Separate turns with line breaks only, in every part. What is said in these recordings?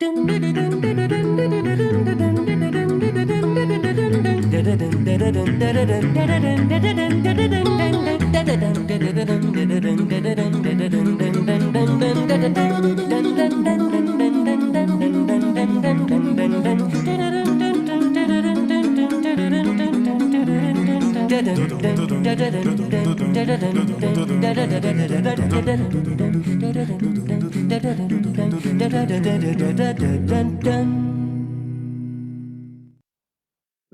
Good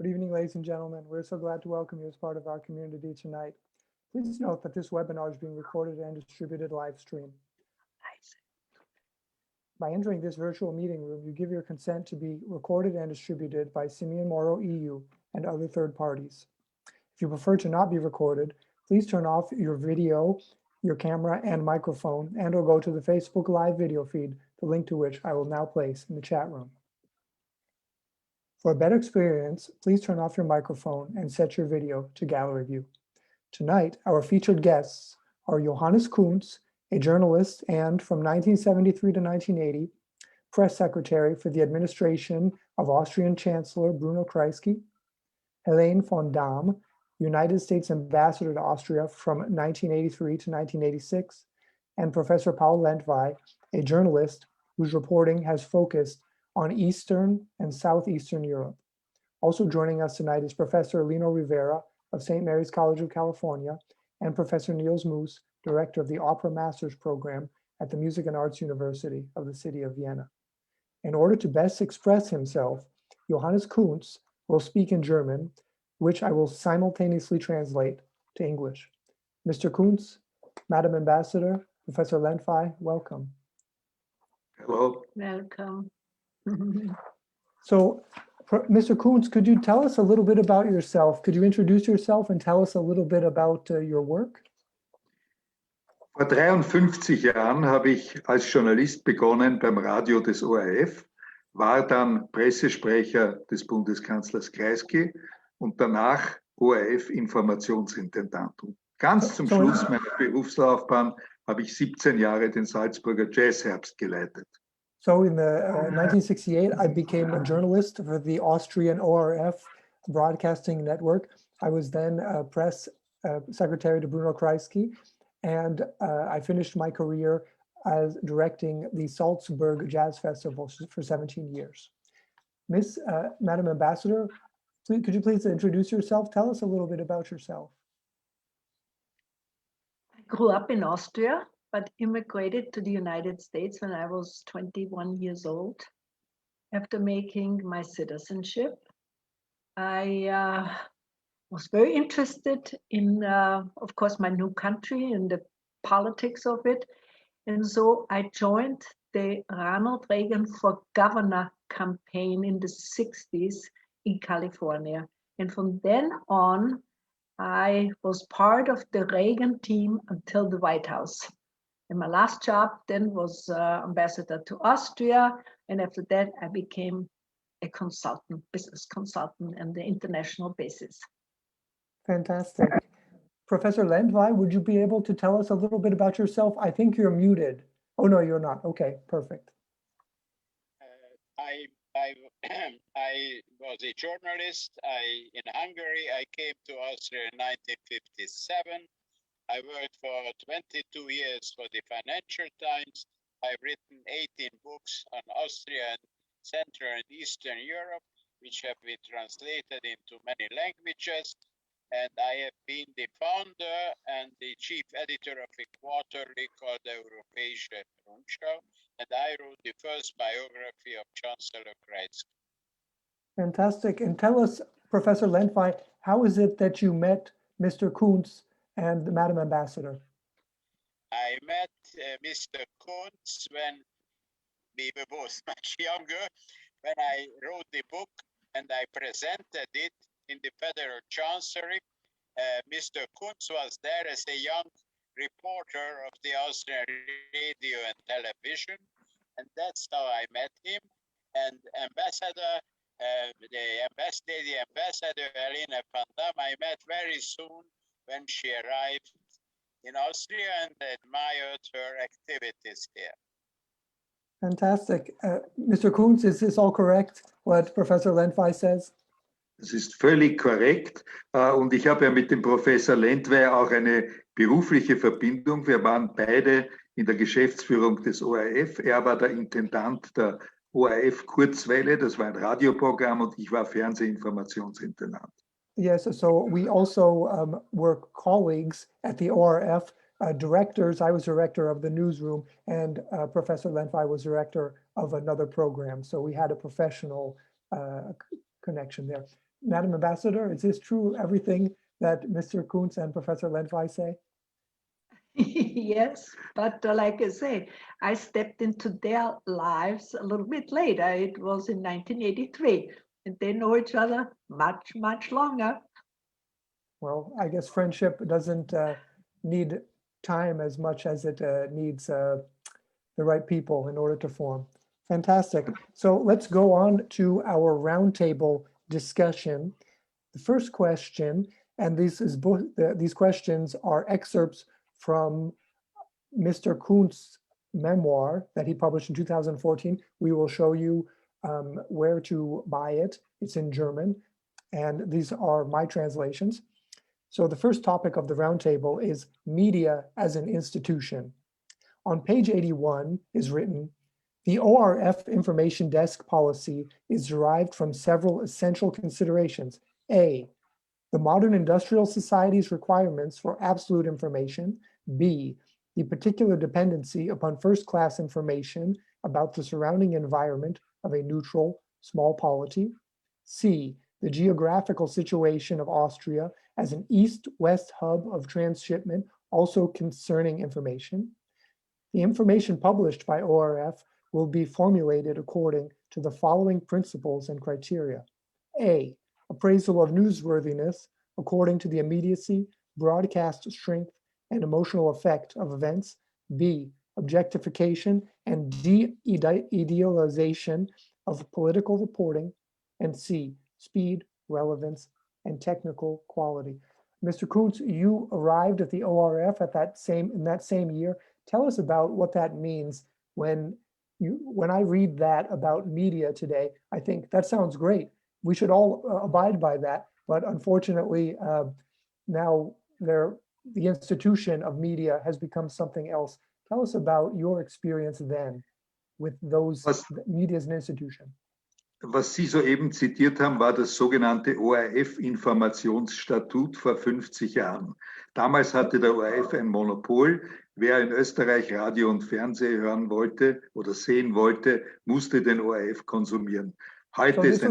evening, ladies and gentlemen. We're so glad to welcome you as part of our community tonight. Please note that this webinar is being recorded and distributed live stream. By entering this virtual meeting room, you give your consent to be recorded and distributed by Simeon Moro EU and other third parties. If you prefer to not be recorded, please turn off your video, your camera and microphone, and or go to the Facebook Live video feed, the link to which I will now place in the chat room. For a better experience, please turn off your microphone and set your video to gallery view. Tonight, our featured guests are Johannes Kunz, a journalist and, from 1973 to 1980, press secretary for the administration of Austrian Chancellor Bruno Kreisky, Helene von Damm, United States ambassador to Austria from 1983 to 1986, and Professor Paul Lendvai, a journalist whose reporting has focused on Eastern and Southeastern Europe. Also joining us tonight is Professor Lino Rivera of St. Mary's College of California and Professor Niels Moos, director of the Opera Masters program at the Music and Arts University of the city of Vienna. In order to best express himself, Johannes Kunz will speak in German, which I will simultaneously translate to English. Mr. Kunz, Madam Ambassador, Professor Lendvai, welcome.
Hello.
Welcome.
So, Mr. Kunz, could you tell us a little bit about yourself? Could you introduce yourself and tell us a little bit about your work?
Vor 53 Jahren habe ich als Journalist begonnen beim Radio des ORF, war dann Pressesprecher des Bundeskanzlers Kreisky und danach ORF-Informationsintendant. Und ganz zum Schluss meiner Berufslaufbahn habe ich 17 Jahre den Salzburger Jazzherbst geleitet.
So in the 1968, I became a journalist for the Austrian ORF Broadcasting Network. I was then press secretary to Bruno Kreisky, and I finished my career as directing the Salzburg Jazz Festival for 17 years. Madam Ambassador, could you please introduce yourself? Tell us a little bit about yourself.
I grew up in Austria, but immigrated to the United States when I was 21 years old. After making my citizenship, I was very interested in, of course, my new country and the politics of it. And so I joined the Ronald Reagan for Governor campaign in the 60s in California. And from then on, I was part of the Reagan team until the White House. And my last job then was ambassador to Austria. And after that, I became a consultant, business consultant on the international basis.
Fantastic. Professor Lendvai, would you be able to tell us a little bit about yourself? I think you're muted. Oh, no, you're not. Okay, perfect.
I was a journalist. In Hungary, I came to Austria in 1957. I worked for 22 years for the Financial Times. I've written 18 books on Austria and Central and Eastern Europe, which have been translated into many languages. And I have been the founder and the chief editor of a quarterly called the Europäische Rundschau. And I wrote the first biography of Chancellor Kreisky.
Fantastic. And tell us, Professor Lendvai, how is it that you met Mr. Kunz and the Madam Ambassador?
I met Mr. Kunz when we were both much younger, when I wrote the book and I presented it in the Federal Chancellery. Mr. Kunz was there as a young reporter of the Austrian radio and television, and that's how I met him. And the ambassador Helene von Damm, I met very soon when she arrived in Austria and admired her activities here.
Fantastic. Mr. Kunz, is this all correct, what Professor Lendvai says?
Das ist völlig korrekt. Und ich habe ja mit dem Professor Lendvai auch eine berufliche Verbindung. Wir waren beide in der Geschäftsführung des ORF. Er war der Intendant der ORF Kurzwelle, das war ein Radioprogramm, und ich war Fernsehinformationsintendant.
Yes, so we also were colleagues at the ORF, directors. I was director of the newsroom, and Professor Lendvai was director of another program. So we had a professional connection there. Madam Ambassador, is this true, everything that Mr. Kunz and Professor Lendvai say?
Yes, but like I say, I stepped into their lives a little bit later. It was in 1983, and they know each other much, much longer.
Well, I guess friendship doesn't need time as much as it needs the right people in order to form. Fantastic. So let's go on to our roundtable discussion. The first question, and these questions are excerpts from Mr. Kunz's memoir that he published in 2014. We will show you where to buy it. It's in German, and these are my translations. So the first topic of the roundtable is media as an institution. On page 81 is written, the ORF information desk policy is derived from several essential considerations. A, the modern industrial society's requirements for absolute information. B, the particular dependency upon first-class information about the surrounding environment of a neutral, small polity. C, the geographical situation of Austria as an east-west hub of transshipment, also concerning information. The information published by ORF will be formulated according to the following principles and criteria. A, appraisal of newsworthiness according to the immediacy, broadcast strength, and emotional effect of events. B, objectification and de-idealization of political reporting. And C, speed, relevance, and technical quality. Mr. Kunz, you arrived at the ORF in that same year. Tell us about what that means when I read that about media today. I think that sounds great. We should all abide by that. But unfortunately, now the institution of media has become something else. Tell us about your experience then with those media as an institution.
Was Sie soeben zitiert haben, war das sogenannte ORF-Informationsstatut vor 50 Jahren. Damals hatte der ORF ein Monopol. Wer in Österreich Radio und Fernsehen hören wollte oder sehen wollte, musste den ORF konsumieren. Heute
this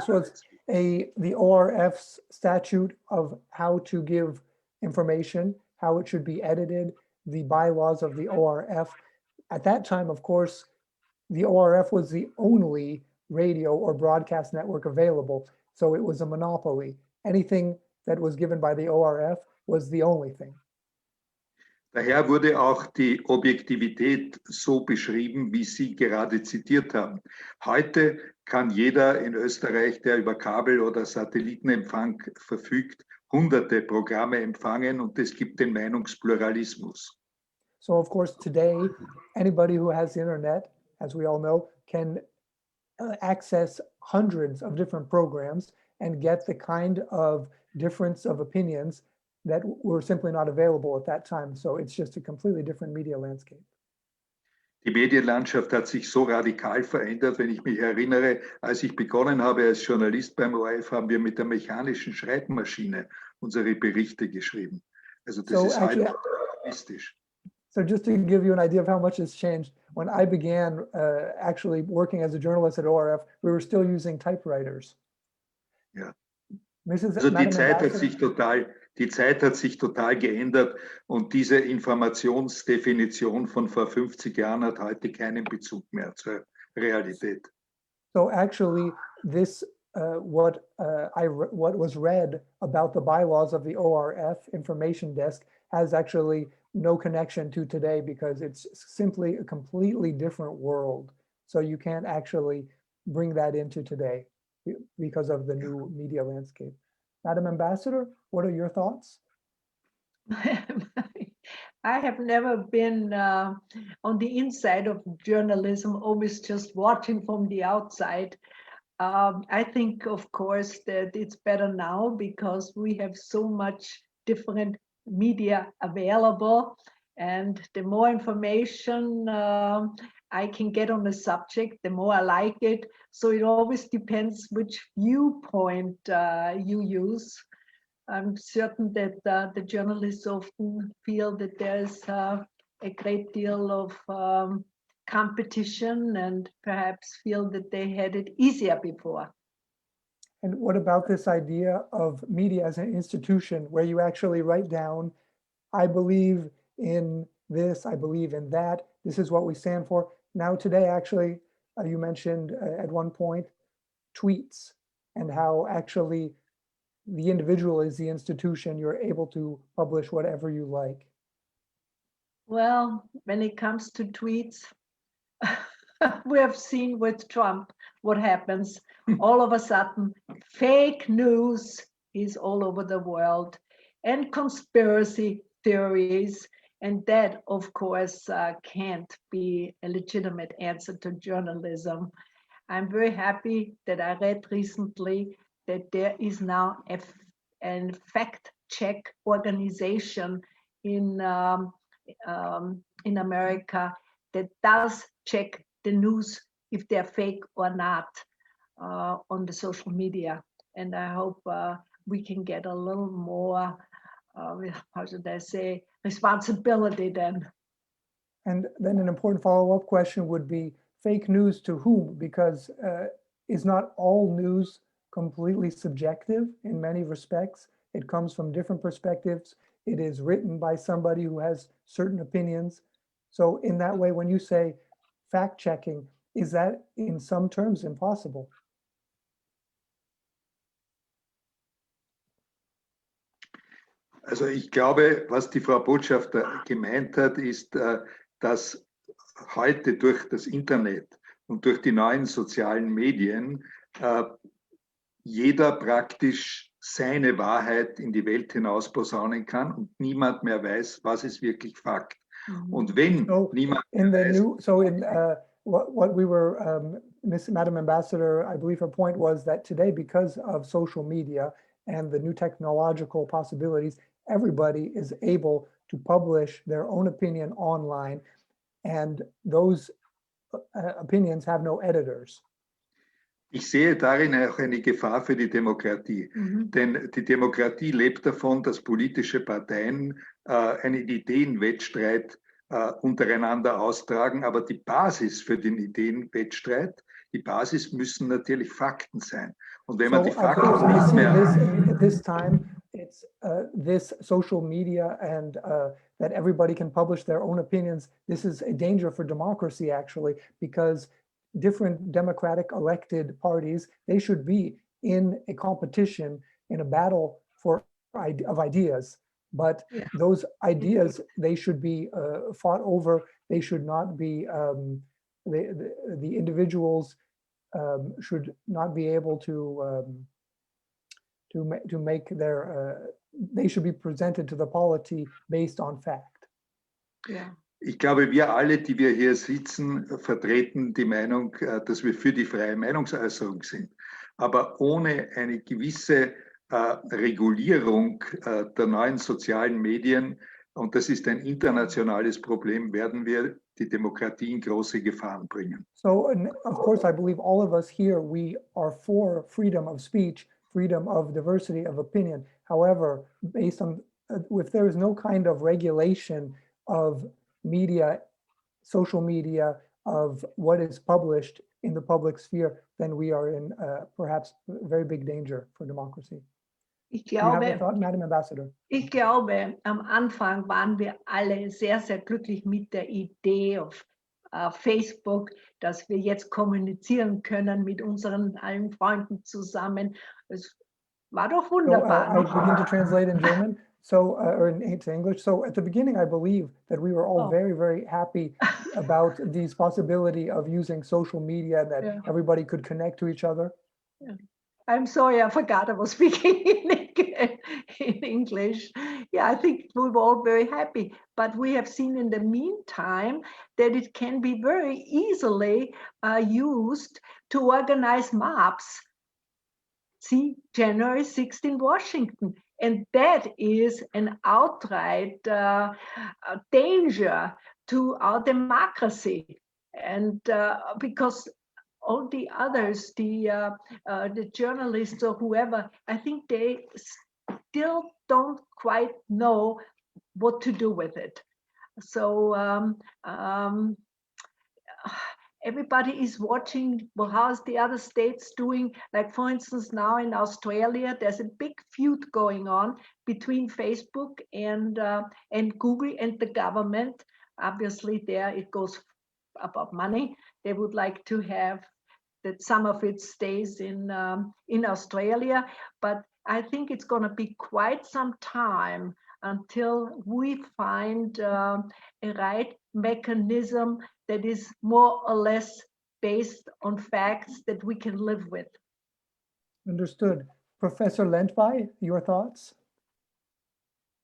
was the ORF's statute of how to give information, how it should be edited, the bylaws of the ORF. At that time, of course, the ORF was the only radio or broadcast network available, so it was a monopoly. Anything that was given by the ORF was the only thing.
Daher wurde auch die Objektivität so beschrieben, wie Sie gerade zitiert haben. Heute kann jeder in Österreich, der über Kabel- oder Satellitenempfang verfügt, hunderte Programme empfangen, und es gibt den Meinungspluralismus.
So of course today, anybody who has the internet, as we all know, can access hundreds of different programs and get the kind of difference of opinions that were simply not available at that time. So it's just a completely different media landscape.
Die Medienlandschaft hat sich so radikal verändert, wenn ich mich erinnere, als ich begonnen habe als Journalist beim ORF, haben wir mit der mechanischen Schreibmaschine unsere Berichte geschrieben. Also das ist heute realistisch.
So just to give you an idea of how much has changed, when I began actually working as a journalist at ORF, we were still using typewriters.
Ja. Also die Zeit hat sich total geändert, und diese Informationsdefinition von vor 50 Jahren hat heute keinen Bezug mehr zur Realität.
So actually, this what was read about the bylaws of the ORF information desk has actually no connection to today, because it's simply a completely different world. So you can't actually bring that into today because of the new media landscape. Madam Ambassador, what are your thoughts?
I have never been on the inside of journalism, always just watching from the outside. I think, of course, that it's better now because we have so much different media available, and the more information I can get on the subject, the more I like it. So it always depends which viewpoint you use. I'm certain that the journalists often feel that there's a great deal of competition and perhaps feel that they had it easier before.
And what about this idea of media as an institution where you actually write down, I believe in this, I believe in that, this is what we stand for. Now today, actually, you mentioned at one point tweets and how actually the individual is the institution, you're able to publish whatever you like.
Well, when it comes to tweets, we have seen with Trump what happens. All of a sudden, fake news is all over the world and conspiracy theories. And that, of course, can't be a legitimate answer to journalism. I'm very happy that I read recently that there is now a fact check organization in America that does check the news if they're fake or not on the social media. And I hope we can get a little more, how should I say, responsibility then.
And then an important follow-up question would be fake news to whom? Because is not all news completely subjective in many respects? It comes from different perspectives. It is written by somebody who has certain opinions. So in that way, when you say fact checking, is that in some terms impossible?
Also ich glaube, was die Frau Botschafter gemeint hat, ist, dass heute durch das Internet und durch die neuen sozialen Medien jeder praktisch seine Wahrheit in die Welt hinaus posaunen kann und niemand mehr weiß, was ist wirklich Fakt. Und wenn niemand mehr weiß,
what we were, Madam Ambassador, I believe her point was that today, because of social media and the new technological possibilities, everybody is able to publish their own opinion online, and those opinions have no editors.
Ich sehe darin auch eine Gefahr für die Demokratie. Denn die Demokratie lebt davon, dass politische Parteien einen Ideenwettstreit untereinander austragen. Aber die Basis für den Ideenwettstreit, die Basis müssen natürlich Fakten sein. Und wenn man die Fakten nicht mehr...
This time, it's this social media and that everybody can publish their own opinions. This is a danger for democracy, actually, because different democratic elected parties, they should be in a competition, in a battle of ideas. But those ideas, they should be fought over. They should not be, the individuals should not be able to make their, they should be presented to the polity based on fact.
Yeah.
Ich glaube, wir alle, die wir hier sitzen, vertreten die Meinung, dass wir für die freie Meinungsäußerung sind. Aber ohne eine gewisse Regulierung der neuen sozialen Medien, und das ist ein internationales Problem, werden wir die Demokratie in große Gefahren bringen.
So, of course, I believe all of us here, we are for freedom of speech, freedom of diversity of opinion. However, based on, if there is no kind of regulation of media, social media, of what is published in the public sphere, then we are in perhaps very big danger for democracy.
Ich
Do you have a
glaube,
thought, Madam Ambassador?
ich glaube, am Anfang waren wir alle sehr, sehr glücklich mit der Idee auf Facebook, dass wir jetzt kommunizieren können mit unseren allen Freunden zusammen. Es war doch wunderbar.
So, I begin to translate in German. So, or into English. So at the beginning, I believe that we were all very, very happy about this possibility of using social media, that everybody could connect to each other.
Yeah. I'm sorry, I forgot I was speaking in English. Yeah, I think we were all very happy. But we have seen in the meantime that it can be very easily used to organize mobs. See, January 16, Washington. And that is an outright danger to our democracy. And because all the others, the journalists or whoever, I think they still don't quite know what to do with it. So everybody is watching, well, how's the other states doing? Like, for instance, now in Australia, there's a big feud going on between Facebook and Google and the government. Obviously, there it goes about money. They would like to have that some of it stays in Australia, but I think it's going to be quite some time until we find a right mechanism that is more or less based on facts that we can live with.
Understood. Professor Lendvai, your thoughts?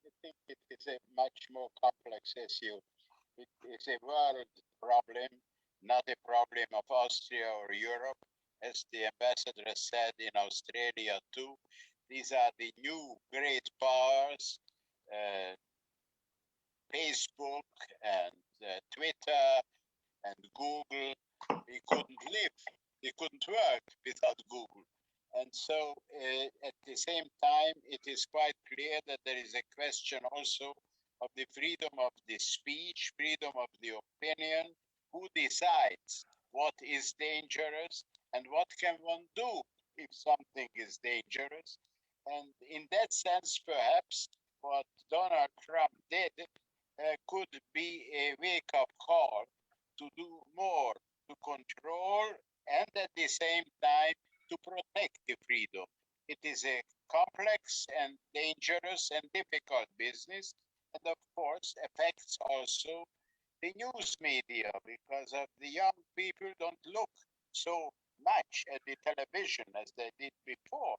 I think it is a much more complex issue. It is a world problem, not a problem of Austria or Europe, as the ambassador said in Australia too. These are the new great powers, Facebook and Twitter and Google. We couldn't live, we couldn't work without Google. And so at the same time, it is quite clear that there is a question also of the freedom of the speech, freedom of the opinion. Who decides what is dangerous and what can one do if something is dangerous? And in that sense, perhaps what Donald Trump did could be a wake-up call to do more, to control and at the same time to protect the freedom. It is a complex and dangerous and difficult business, and of course affects also the news media, because of the young people don't look so much at the television as they did before,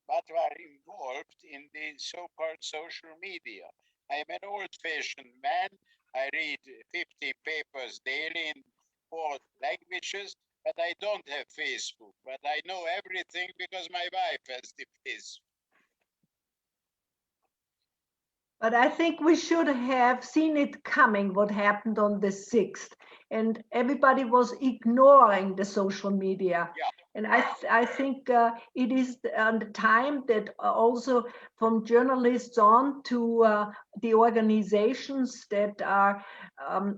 but are involved in the so-called social media. I am an old-fashioned man. I read 50 papers daily in 4 languages, but I don't have Facebook. But I know everything because my wife has the Facebook.
But I think we should have seen it coming, what happened on the 6th. And everybody was ignoring the social media.
Yeah.
And I think it is the time that also from journalists on to the organizations that are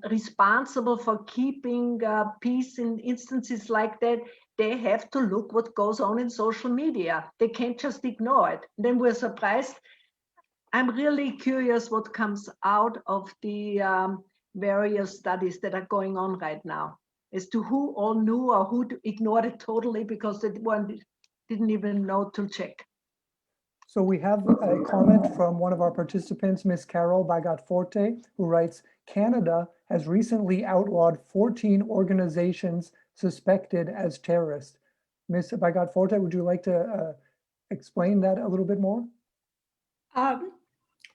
responsible for keeping peace in instances like that, they have to look what goes on in social media. They can't just ignore it. Then we're surprised. I'm really curious what comes out of the various studies that are going on right now, as to who all knew or who ignored it totally because they didn't even know to check.
So we have a comment from one of our participants, Ms. Carol Bagat-Forte, who writes, Canada has recently outlawed 14 organizations suspected as terrorist. Ms. Bagat-Forte, would you like to explain that a little bit more?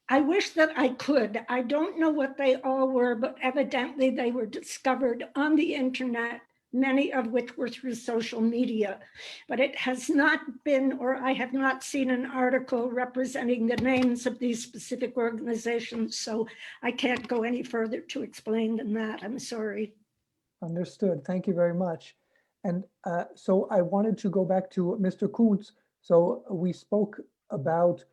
I wish that I could. I don't know what they all were, but evidently they were discovered on the internet, many of which were through social media. But it has not been, or I have not seen an article representing the names of these specific organizations, so I can't go any further to explain than that. I'm sorry.
Understood. Thank you very much. And so I wanted to go back to Mr. Kunz. So we spoke about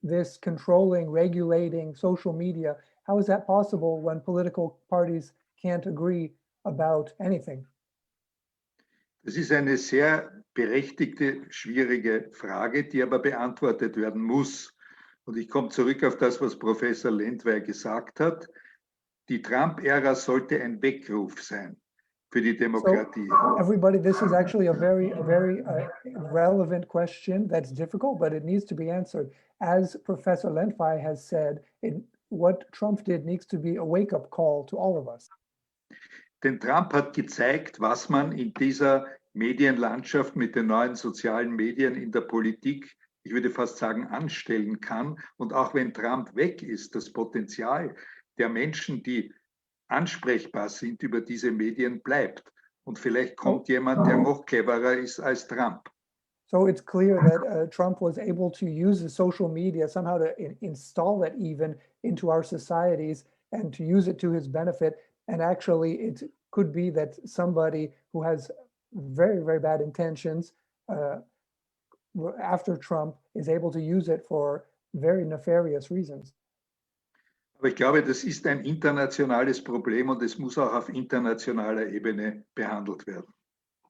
this controlling, regulating social media. How is that possible when political parties can't agree about anything?
Das ist eine sehr berechtigte, schwierige Frage, die aber beantwortet werden muss. Und ich komme zurück auf das, was Professor Lendvai gesagt hat. Die Trump-Ära sollte ein Weckruf sein für die Demokratie.
So, everybody, this is actually a very relevant question that's difficult, but it needs to be answered. As Professor Lendvai has said, what Trump did needs to be a wake-up call to all of us.
Denn Trump hat gezeigt, was man in dieser Medienlandschaft mit den neuen sozialen Medien in der Politik, ich würde fast sagen, anstellen kann. Und auch wenn Trump weg ist, das Potenzial der Menschen, die ansprechbar sind über diese Medien, bleibt. Und vielleicht kommt jemand, der noch cleverer ist als Trump.
So it's clear that Trump was able to use the social media somehow to install it even into our societies and to use it to his benefit. And actually, it could be that somebody who has very, very bad intentions after Trump is able to use it for very nefarious reasons.
Aber ich glaube, das ist ein internationales Problem und es muss auch auf internationaler Ebene behandelt werden.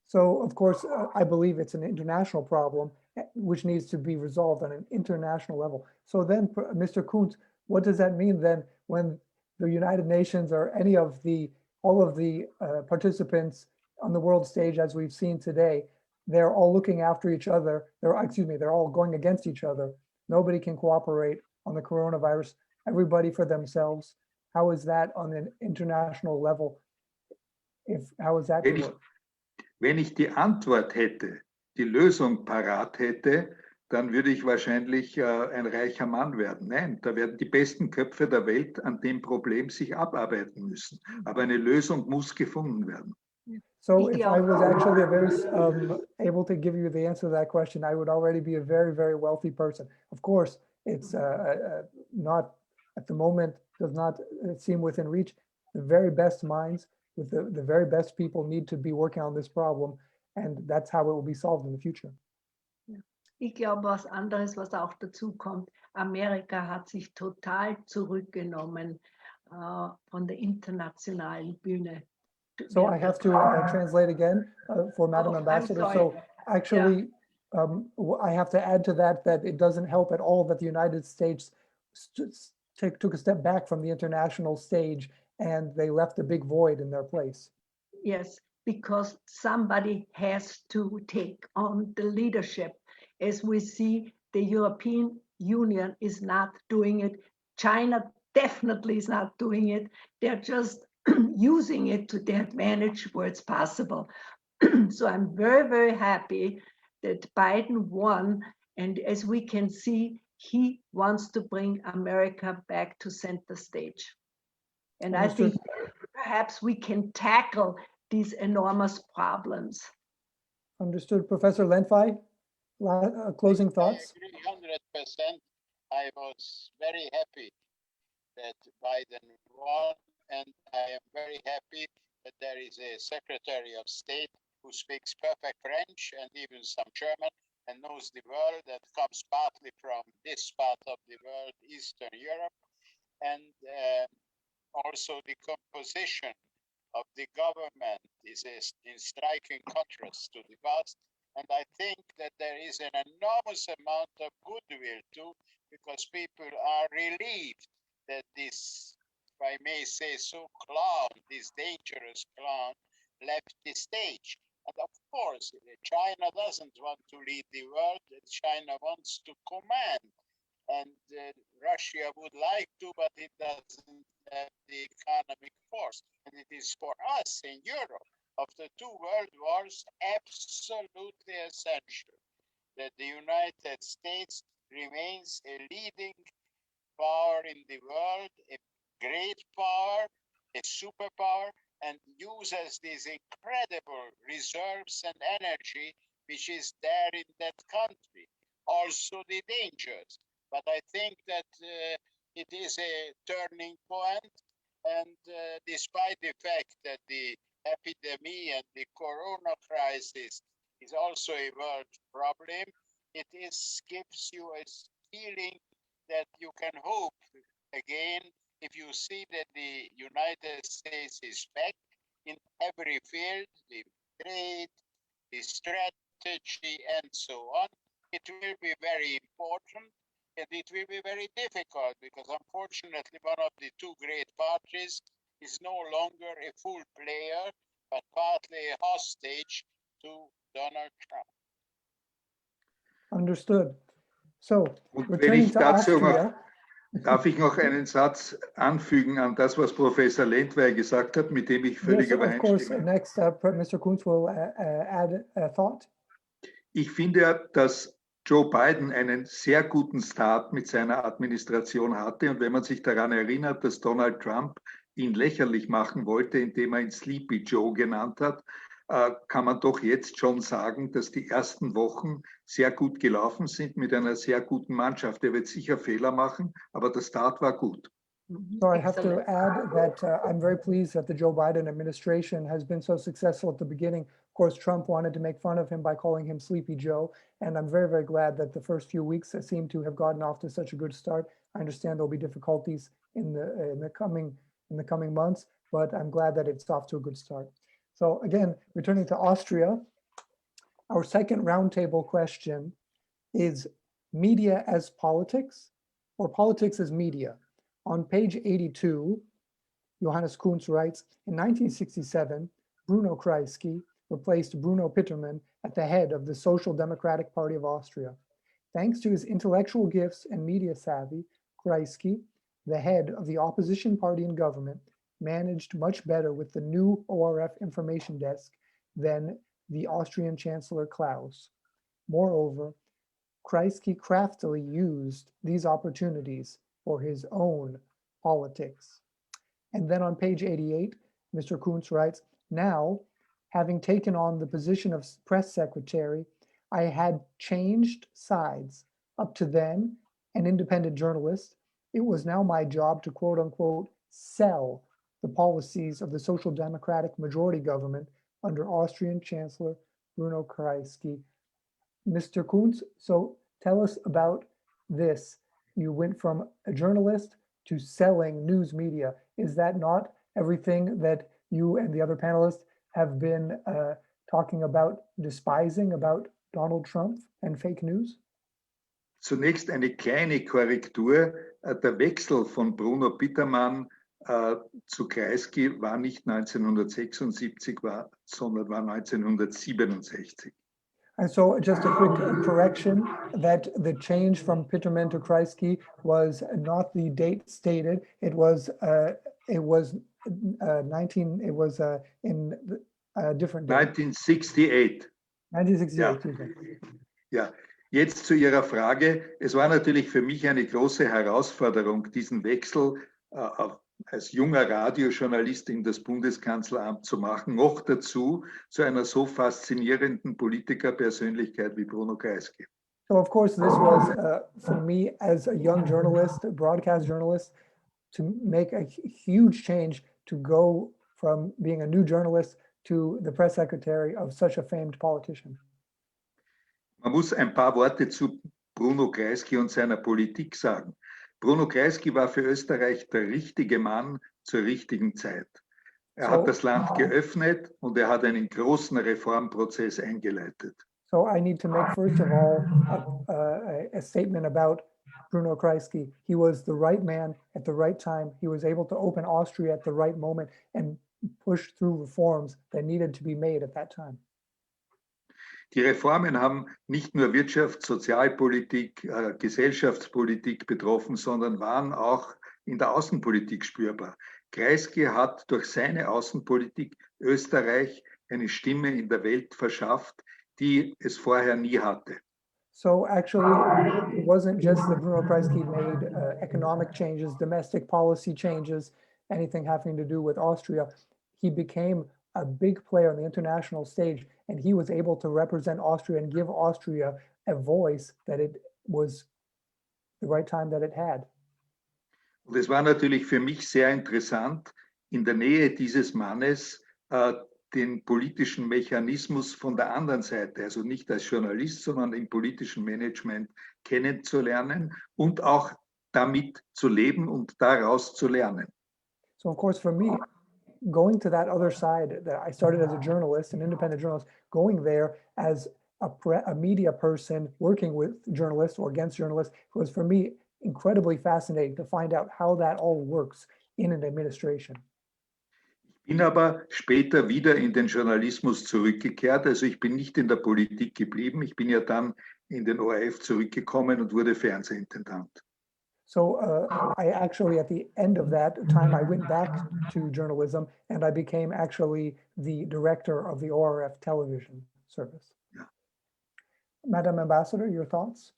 So, of course, I believe it's an international problem which needs to be resolved on an international level. So then, Mr. Kunz, what does that mean then when the United Nations or all of the participants on the world stage, as we've seen today, they're all looking after each other. They're all going against each other. Nobody can cooperate on the coronavirus, everybody for themselves. How is that on an international level? How is that to work?
Wenn ich die Antwort hätte, die Lösung parat hätte, dann würde ich wahrscheinlich ein reicher Mann werden. Nein, da werden die besten Köpfe der Welt an dem Problem sich abarbeiten müssen. Aber eine Lösung muss gefunden werden.
So if I was actually able to give you the answer to that question, I would already be a very, very wealthy person. Of course, it's not at the moment, does not seem within reach. The very best minds with the very best people need to be working on this problem, and that's how it will be solved in the future.
Ich glaube, was anderes, was auch dazu kommt, Amerika hat sich total zurückgenommen von der internationalen Bühne.
So I have to translate again for Madam Ambassador. So actually, I have to add to that it doesn't help at all that the United States took a step back from the international stage and they left a big void in their place.
Yes, because somebody has to take on the leadership. As we see, the European Union is not doing it. China definitely is not doing it. They're just using it to their advantage where it's possible. So I'm very, very happy that Biden won. And as we can see, he wants to bring America back to center stage. And I think perhaps we can tackle these enormous problems.
Understood. Professor Lendvai, closing thoughts?
I agree 100%. I was very happy that Biden won, and I am very happy that there is a Secretary of State who speaks perfect French and even some German and knows the world, that comes partly from this part of the world, Eastern Europe, and also the composition of the government is in striking contrast to the past. And I think that there is an enormous amount of goodwill too, because people are relieved that this, if I may say so, clown, this dangerous clown, left the stage. And of course, China doesn't want to lead the world. China wants to command. And Russia would like to, but it doesn't have the economic force. And it is for us in Europe, after 2 world wars, absolutely essential that the United States remains a leading power in the world, a great power, a superpower, and uses these incredible reserves and energy which is there in that country. Also the dangers. But I think that it is a turning point, and despite the fact that the epidemic and the corona crisis is also a world problem, it gives you a feeling that you can hope again if you see that the United States is back in every field, the trade, the strategy, and so on. It will be very important. And it will be very difficult because unfortunately one of the 2 great parties is no longer a full player, but partly a hostage to Donald Trump.
Understood. So returning to Austria.
Darf ich noch einen Satz anfügen an das, was Professor Lendvai gesagt hat, mit dem ich völlig
Yes, of course.
übereinstimme?
Next, Mr. Kunz will add a thought.
Ich finde, dass Joe Biden einen sehr guten Start mit seiner Administration hatte. Und wenn man sich daran erinnert, dass Donald Trump ihn lächerlich machen wollte, indem er ihn Sleepy Joe genannt hat, kann man doch jetzt schon sagen, dass die ersten Wochen sehr gut gelaufen sind mit einer sehr guten Mannschaft. Er wird sicher Fehler machen, aber der Start war gut.
So I have to add that I'm very pleased that the Joe Biden administration has been so successful at the beginning. Of course, Trump wanted to make fun of him by calling him Sleepy Joe. And I'm very, very glad that the first few weeks seem to have gotten off to such a good start. I understand there'll be difficulties in the coming months, but I'm glad that it's off to a good start. So again, returning to Austria, our second roundtable question is media as politics or politics as media? On page 82, Johannes Kunz writes, in 1967, Bruno Kreisky replaced Bruno Pittermann at the head of the Social Democratic Party of Austria. Thanks to his intellectual gifts and media savvy, Kreisky, the head of the opposition party in government, managed much better with the new ORF information desk than the Austrian Chancellor Klaus. Moreover, Kreisky craftily used these opportunities for his own politics. And then on page 88, Mr. Kunz writes, now, having taken on the position of press secretary, I had changed sides. Up to then, an independent journalist, it was now my job to quote unquote sell the policies of the Social Democratic majority government under Austrian Chancellor Bruno Kreisky. Mr. Kunz, so tell us about this. You went from a journalist to selling news media. Is that not everything that you and the other panelists have been talking about, despising about Donald Trump and fake news?
Zunächst eine kleine Korrektur. Der Wechsel von Bruno Pittermann zu Kreisky war nicht 1976, sondern war 1967.
And so just a quick correction that the change from Pittermann to Kreisky was not the date stated. It was in a different date.
1968.
1968.
Ja, jetzt zu Ihrer Frage. Es war natürlich für mich eine große Herausforderung, diesen Wechsel als junger Radiojournalist in das Bundeskanzleramt zu machen, noch dazu zu einer so faszinierenden Politikerpersönlichkeit wie Bruno Kreisky.
So of course this was for me as a young journalist, a broadcast journalist, to make a huge change to go from being a new journalist to the press secretary of such a famed politician.
Man muss ein paar Worte zu Bruno Kreisky und seiner Politik sagen. Bruno Kreisky war für Österreich der richtige Mann zur richtigen Zeit. Er hat das Land geöffnet und er hat einen großen Reformprozess eingeleitet.
So I need to make first of all a statement about Bruno Kreisky. He was the right man at the right time. He was able to open Austria at the right moment and push through reforms that needed to be made at that time.
Die Reformen haben nicht nur Wirtschafts-, Sozialpolitik, Gesellschaftspolitik betroffen, sondern waren auch in der Außenpolitik spürbar. Kreisky hat durch seine Außenpolitik Österreich eine Stimme in der Welt verschafft, die es vorher nie hatte.
So actually, it wasn't just that Bruno Kreisky made economic changes, domestic policy changes, anything having to do with Austria. He became a big player on the international stage, and he was able to represent Austria and give Austria a voice that it was the right time that it had.
Und es war natürlich für mich sehr interessant, in der Nähe dieses Mannes den politischen Mechanismus von der anderen Seite, also nicht als Journalist, sondern im politischen Management kennenzulernen und auch damit zu leben und daraus zu lernen.
So of course for me, going to that other side, that I started as a journalist, an independent journalist, going there as a media person working with journalists or against journalists was for me incredibly fascinating to find out how that all works in an administration.
Ich bin aber später wieder in den Journalismus zurückgekehrt, also ich bin nicht in der Politik geblieben, ich bin ja dann in den ORF zurückgekommen und wurde Fernsehintendant.
So I actually, at the end of that time, I went back to journalism and I became actually the director of the ORF television service.
Yeah.
Madam Ambassador, your thoughts?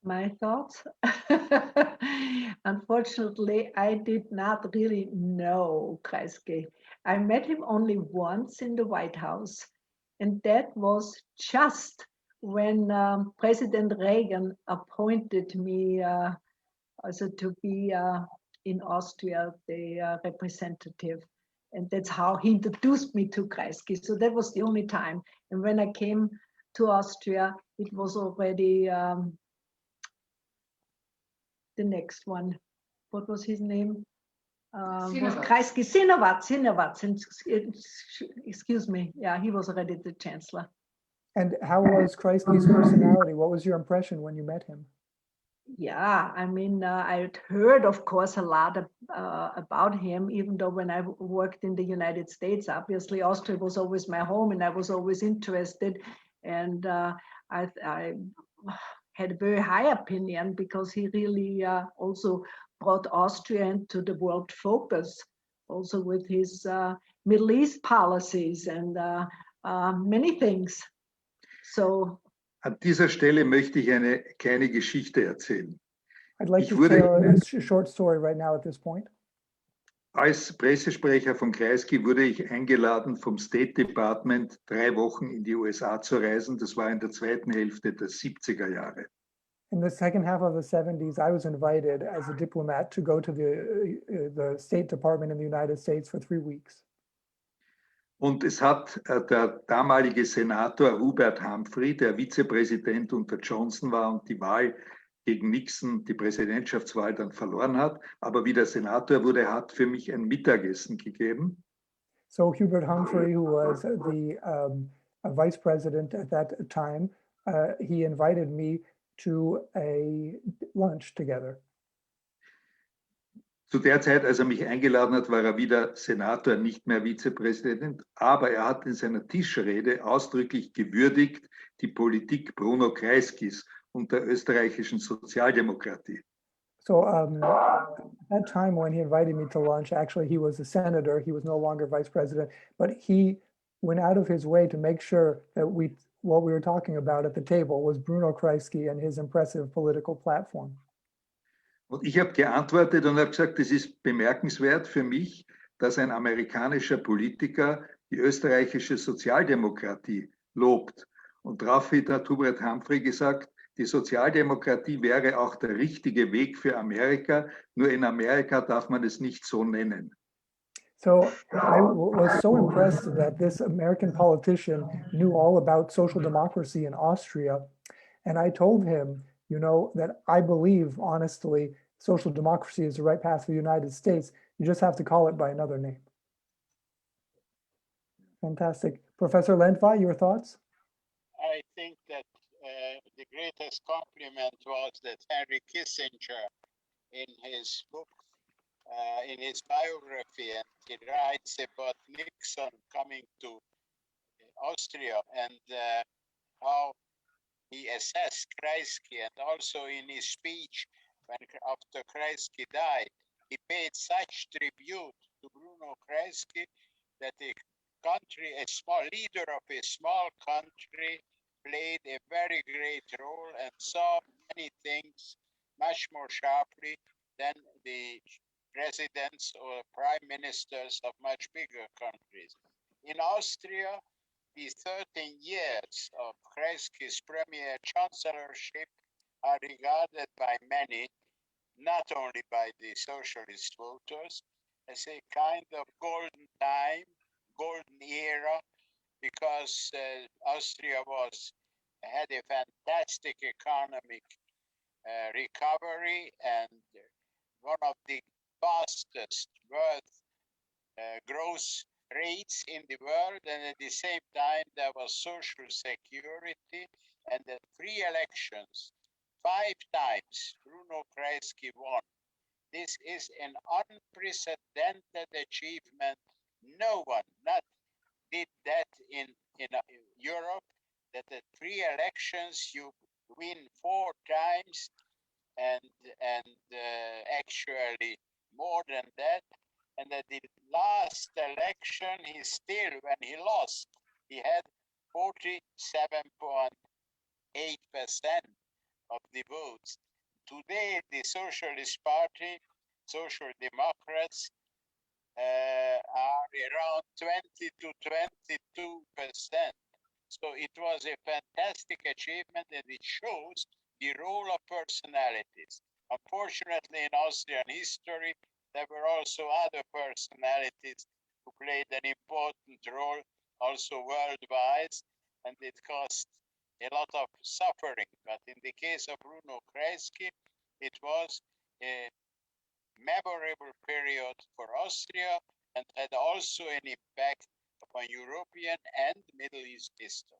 My thoughts? Unfortunately, I did not really know Kreisky. I met him only once in the White House, and that was just when President Reagan appointed me also to be in Austria the representative. And that's how he introduced me to Kreisky. So that was the only time. And when I came to Austria, it was already the next one. What was his name? Was Kreisky, Sinowatz, excuse me. Yeah, he was already the chancellor.
And how was Kreisky's personality? What was your impression when you met him?
Yeah, I mean, I heard, of course, a lot about him, even though when I worked in the United States, obviously Austria was always my home and I was always interested. And I had a very high opinion because he really also brought Austria into the world focus, also with his Middle East policies and many things. So.
An dieser Stelle möchte ich eine kleine Geschichte erzählen.
I'd like
Ich
to
wurde-
tell a short story right now at this point.
Als Pressesprecher von Kreisky wurde ich eingeladen, vom State Department 3 Wochen in die USA zu reisen. Das war in der zweiten Hälfte der 70er Jahre.
In the second half of the 70s, I was invited as a diplomat to go to the State Department in the United States for 3 weeks.
Und es hat der damalige Senator Hubert Humphrey, der Vizepräsident unter Johnson war und die Wahl gegen Nixon, die Präsidentschaftswahl dann verloren hat, aber wie der Senator wurde, hat für mich ein Mittagessen gegeben.
So Hubert Humphrey, who was the vice president at that time, he invited me to a lunch together.
Zu der Zeit, als er mich eingeladen hat, war er wieder Senator, nicht mehr Vizepräsident, aber er hat in seiner Tischrede ausdrücklich gewürdigt die Politik Bruno Kreiskys und der österreichischen Sozialdemokratie.
So at that time when he invited me to lunch, actually he was a senator, he was no longer vice president, but he went out of his way to make sure that what we were talking about at the table was Bruno Kreisky and his impressive political platform.
Und ich habe geantwortet und habe gesagt, es ist bemerkenswert für mich, dass ein amerikanischer Politiker die österreichische Sozialdemokratie lobt. Und daraufhin hat Hubert Humphrey gesagt, die Sozialdemokratie wäre auch der richtige Weg für Amerika, nur in Amerika darf man es nicht so nennen.
So I was so impressed that this American politician knew all about social democracy in Austria. And I told him, you know, that I believe, honestly, social democracy is the right path for the United States. You just have to call it by another name. Fantastic. Professor Lendvai, your thoughts?
I think that the greatest compliment was that Henry Kissinger, in his book, in his biography, and he writes about Nixon coming to Austria and how he assessed Kreisky, and also in his speech when after Kreisky died, he paid such tribute to Bruno Kreisky that the country, a small leader of a small country, played a very great role and saw many things much more sharply than the presidents or prime ministers of much bigger countries. In Austria, the 13 years of Kreisky's premier chancellorship are regarded by many, not only by the socialist voters, as a kind of golden time, golden era, because Austria had a fantastic economic recovery and one of the fastest growth rates in the world, and at the same time there was social security and the free elections. 5 times Bruno Kreisky won. This is an unprecedented achievement. No one did that in Europe, that at 3 elections you win 4 times actually more than that. And at the last election, he still, when he lost, he had 47.8% of the votes. Today, the Socialist Party, Social Democrats, are around 20 to 22%. So it was a fantastic achievement, and it shows the role of personalities. Unfortunately, in Austrian history, there were also other personalities who played an important role, also worldwide, and it caused a lot of suffering. But in the case of Bruno Kreisky, it was a memorable period for Austria and had also an impact upon European and Middle East history.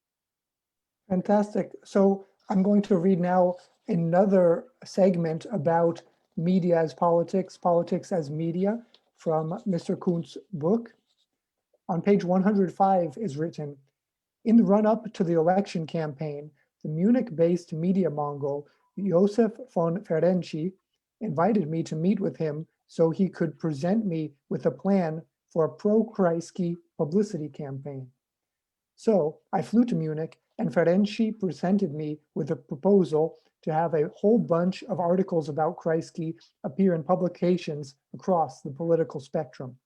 Fantastic. So I'm going to read now another segment about media as politics, politics as media from Mr. Kunz's book. On page 105 is written, in the run-up to the election campaign, the Munich-based media mongol Josef von Ferenczi invited me to meet with him so he could present me with a plan for a pro-Kreisky publicity campaign. So I flew to Munich, and Ferenczi presented me with a proposal to have a whole bunch of articles about Kreisky appear in publications across the political spectrum.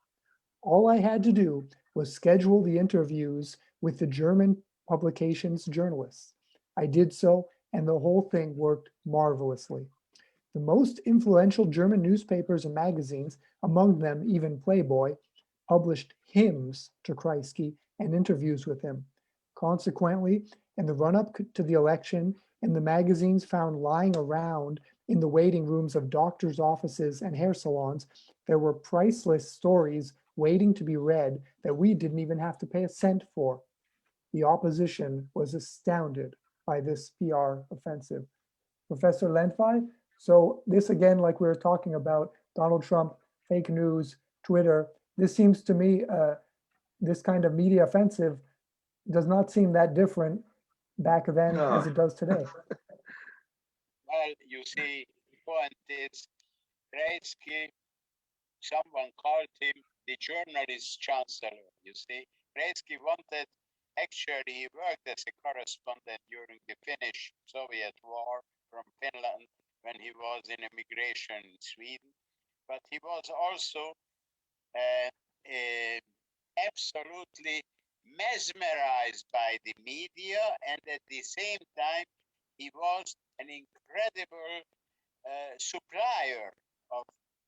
All I had to do was schedule the interviews with the German publications journalists. I did so, and the whole thing worked marvelously. The most influential German newspapers and magazines, among them even Playboy, published hymns to Kreisky and interviews with him. Consequently, in the run-up to the election, in the magazines found lying around in the waiting rooms of doctors' offices and hair salons, there were priceless stories waiting to be read that we didn't even have to pay a cent for. The opposition was astounded by this PR offensive. Professor Lendvai, so this again, like we were talking about, Donald Trump, fake news, Twitter, this seems to me, this kind of media offensive does not seem that different back then as it does today.
Well, you see, the point is, Kreisky, someone called him the journalist chancellor. You see, Kreisky wanted, actually, he worked as a correspondent during the Finnish-Soviet War from Finland when he was in immigration in Sweden, but he was also absolutely mesmerized by the media, and at the same time, he was an incredible supplier of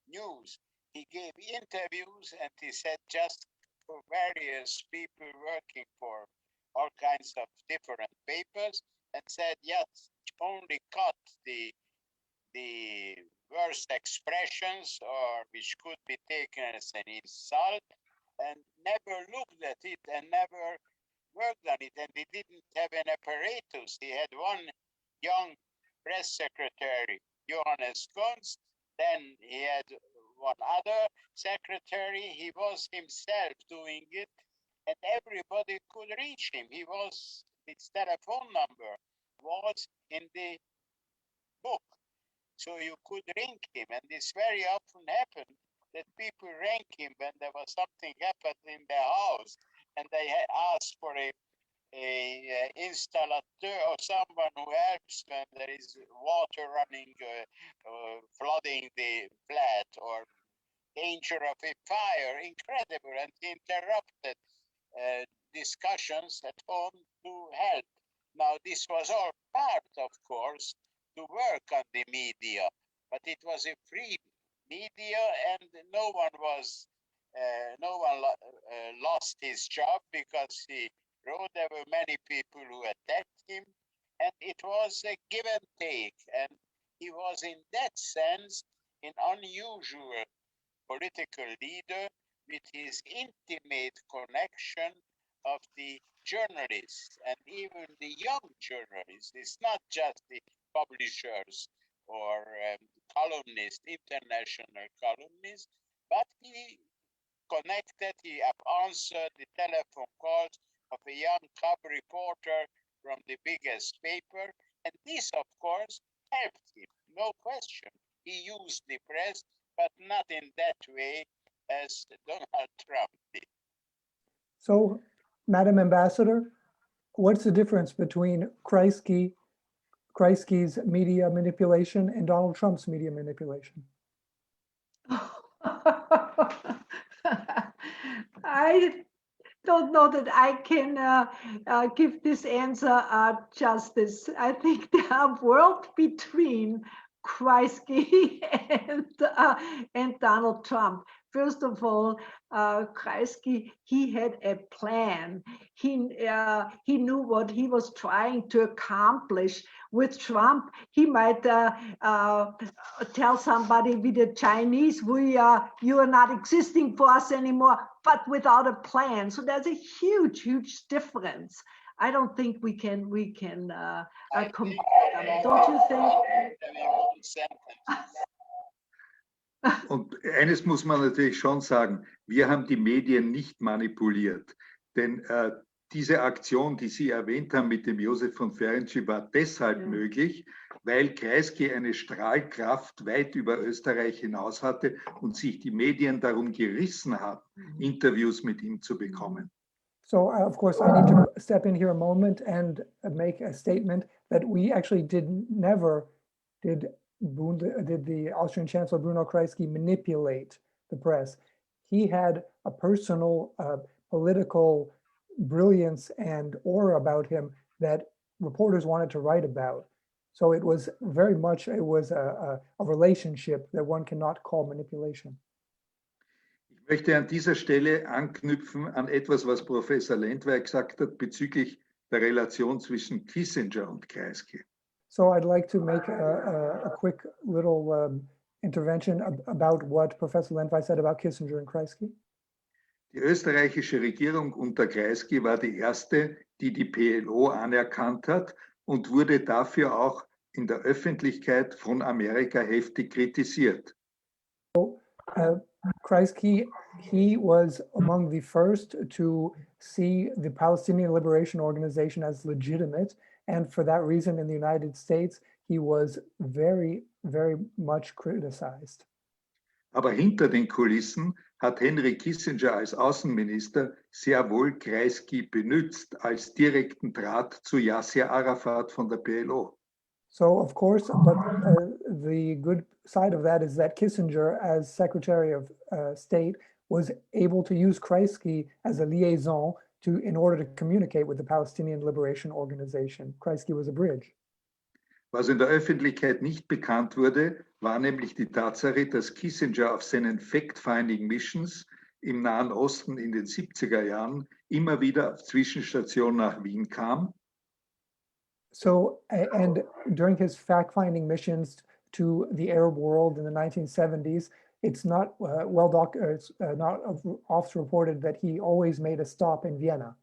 news. He gave interviews, and he said just for various people working for all kinds of different papers, and said, yes, only cut the worst expressions or which could be taken as an insult, and never looked at it and never worked on it. And he didn't have an apparatus. He had one young press secretary, Johannes Kunz. Then he had one other secretary. He was himself doing it, and everybody could reach him. His telephone number was in the book, so you could ring him. And this very often happened, that people rang him when there was something happened in their house, and they had asked for a installateur or someone who helps when there is water running, flooding the flat, or danger of a fire. Incredible. And he interrupted discussions at home to help. Now, this was all part, of course, to work on the media, but it was a free media, and no one lost his job because he wrote. There were many people who attacked him, and it was a give and take. And he was, in that sense, an unusual political leader with his intimate connection of the journalists, and even the young journalists. It's not just the publishers or columnists, international columnists, but he answered the telephone calls of a young cub reporter from the biggest paper, and this, of course, helped him. no question. He used the press, but not in that way as Donald Trump did.
So, Madam Ambassador, what's the difference between Kreisky's media manipulation and Donald Trump's media manipulation?
I don't know that I can give this answer justice. I think there are worlds between Kreisky and Donald Trump. First of all, Kreisky, he had a plan. He knew what he was trying to accomplish. With Trump, he might tell somebody with the Chinese, you are not existing for us anymore, but without a plan. So there's a huge, huge difference. I don't think we can compare them. Don't you think?
Und eines muss man natürlich schon sagen, wir haben die Medien nicht manipuliert, denn diese Aktion, die Sie erwähnt haben mit dem Josef von Ferenczi, war deshalb möglich, weil Kreisky eine Strahlkraft weit über Österreich hinaus hatte und sich die Medien darum gerissen haben, Interviews mit ihm zu bekommen.
So, of course, I need to step in here a moment and make a statement that we actually never did the Austrian Chancellor Bruno Kreisky manipulate the press. He had a personal political brilliance and aura about him that reporters wanted to write about. So it was very much, it was a relationship that one cannot call manipulation.
Ich möchte an dieser Stelle anknüpfen an etwas, was Professor Lendvai gesagt hat bezüglich der Relation zwischen Kissinger und Kreisky.
So I'd like to make a quick little intervention about what Professor Lendvai said about Kissinger and Kreisky.
Die österreichische Regierung unter Kreisky war die erste, die die PLO anerkannt hat und wurde dafür auch in der Öffentlichkeit von Amerika heftig kritisiert.
Kreisky, he was among the first to see the Palestinian Liberation Organization as legitimate. And for that reason, in the United States, he was very, very much criticized.
Aber hinter den Kulissen hat Henry Kissinger als Außenminister sehr wohl Kreisky benutzt als direkten Draht zu Yasser Arafat von der PLO.
So, of course, but the good side of that is that Kissinger, as Secretary of State, was able to use Kreisky as a liaison in order to communicate with the Palestinian Liberation Organization. Kreisky was a bridge.
Was in der Öffentlichkeit nicht bekannt wurde, war nämlich die Tatsache, dass Kissinger auf seinen Fact-Finding Missions im Nahen Osten in den 70er Jahren immer wieder auf Zwischenstation nach Wien kam.
So, and during his fact-finding missions to the Arab world in the 1970s, it's not it's not oft reported that he always made a stop in Vienna.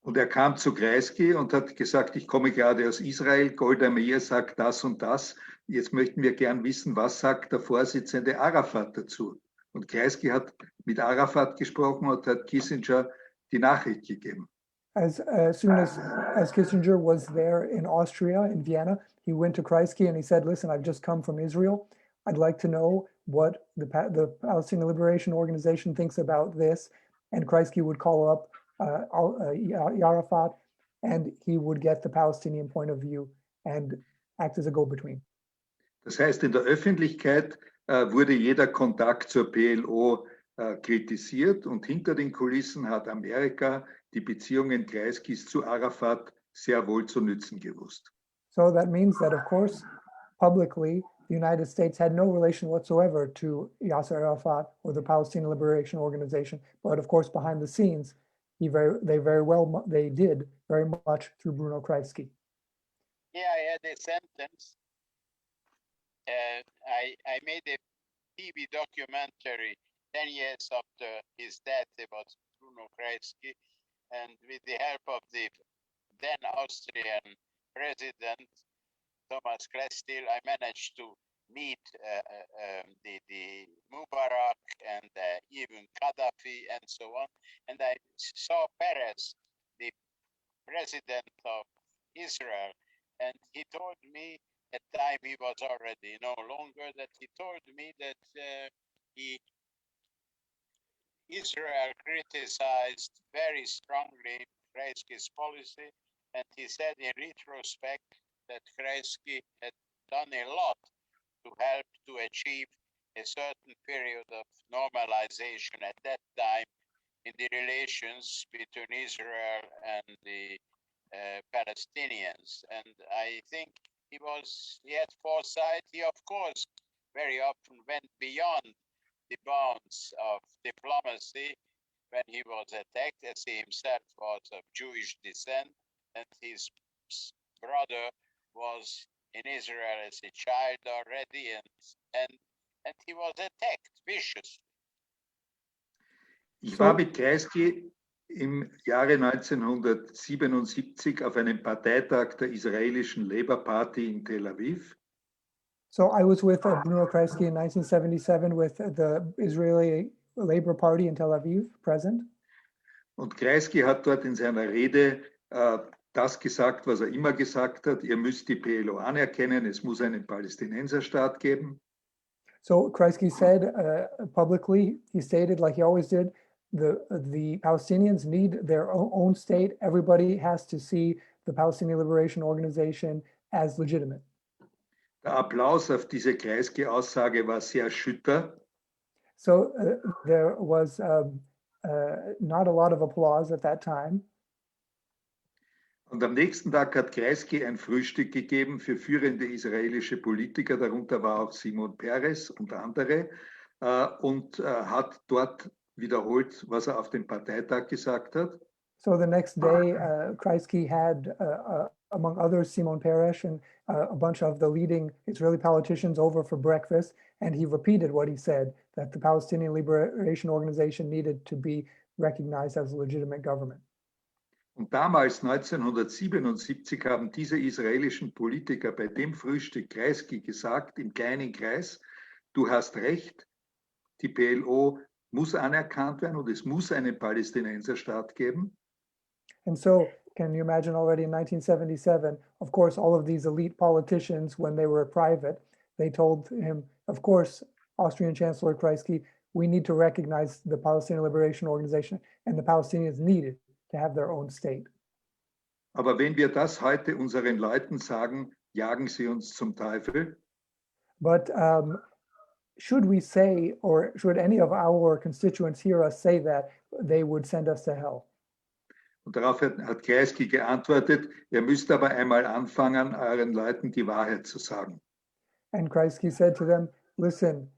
Und er kam zu Kreisky und hat gesagt, ich komme gerade aus Israel, Golda Meir sagt das und das. Jetzt möchten wir gern wissen, was sagt der Vorsitzende Arafat dazu? Und Kreisky hat mit Arafat gesprochen und hat Kissinger die Nachricht gegeben.
As soon as Kissinger was there in Austria, in Vienna, he went to Kreisky and he said, listen, I've just come from Israel. I'd like to know what the Palestinian Liberation Organization thinks about this. And Kreisky would call up Arafat, and he would get the Palestinian point of view and act as a go-between.
Das heißt, in der Öffentlichkeit wurde jeder Kontakt zur PLO kritisiert und hinter den Kulissen hat Amerika die Beziehungen Kreiskys zu Arafat sehr wohl zu nützen gewusst.
So that means that, of course, publicly, the United States had no relation whatsoever to Yasser Arafat or the Palestinian Liberation Organization. But of course, behind the scenes, they did very much through Bruno Kreisky.
Yeah, I had a sentence. I made a TV documentary 10 years after his death about Bruno Kreisky, and with the help of the then Austrian president, Thomas Klestil, I managed to meet the Mubarak and even Gaddafi and so on. And I saw Peres, the president of Israel, and he told me at time he was already no longer, that he told me that Israel criticized very strongly Kreisky's policy, and he said in retrospect that Kreisky had done a lot to help to achieve a certain period of normalization at that time in the relations between Israel and the Palestinians. And I think he had foresight. He, of course, very often went beyond the bounds of diplomacy when he was attacked, as he himself was of Jewish descent, and his brother was in Israel as a child already, and he was attacked viciously.
Ich war mit Kreisky im Jahre 1977 auf einem Parteitag der israelischen Labour Party in Tel Aviv.
So I was with Bruno Kreisky in 1977 with the Israeli Labor Party in Tel Aviv present.
Und Kreisky hat dort in seiner Rede das gesagt, was er immer gesagt hat: Ihr müsst die PLO anerkennen, es muss einen Palästinenserstaat geben.
So Kreisky said publicly, he stated, like he always did, the Palestinians need their own state. Everybody has to see the Palestinian Liberation Organization as legitimate.
Der Applaus auf diese Kreisky-Aussage war sehr erschütternd.
So there was not a lot of applause at that time.
Und am nächsten Tag hat Kreisky ein Frühstück gegeben für führende israelische Politiker, darunter war auch Simon Peres und andere, und hat dort wiederholt, was er auf dem Parteitag gesagt hat.
So the next day, Kreisky had, among others, Simon Peres and a bunch of the leading Israeli politicians over for breakfast, and he repeated what he said, that the Palestinian Liberation Organization needed to be recognized as a legitimate government.
Und damals, 1977, haben diese israelischen Politiker bei dem Frühstück Kreisky gesagt, im kleinen Kreis: Du hast recht, die PLO muss anerkannt werden und es muss einen Palästinenserstaat geben.
And so, can you imagine already in 1977, of course, all of these elite politicians, when they were private, they told him, of course, Austrian Chancellor Kreisky, we need to recognize the Palestinian Liberation Organization, and the Palestinians needed to have their own state.
Aber wenn wir das heute unseren Leuten sagen, jagen sie uns zum Teufel.
But should we say, or should any of our constituents hear us say that, they would send us to hell?
Und darauf hat Kreisky geantwortet: Ihr müsst aber einmal anfangen, euren Leuten die Wahrheit zu sagen.
And Kreisky said to them, listen,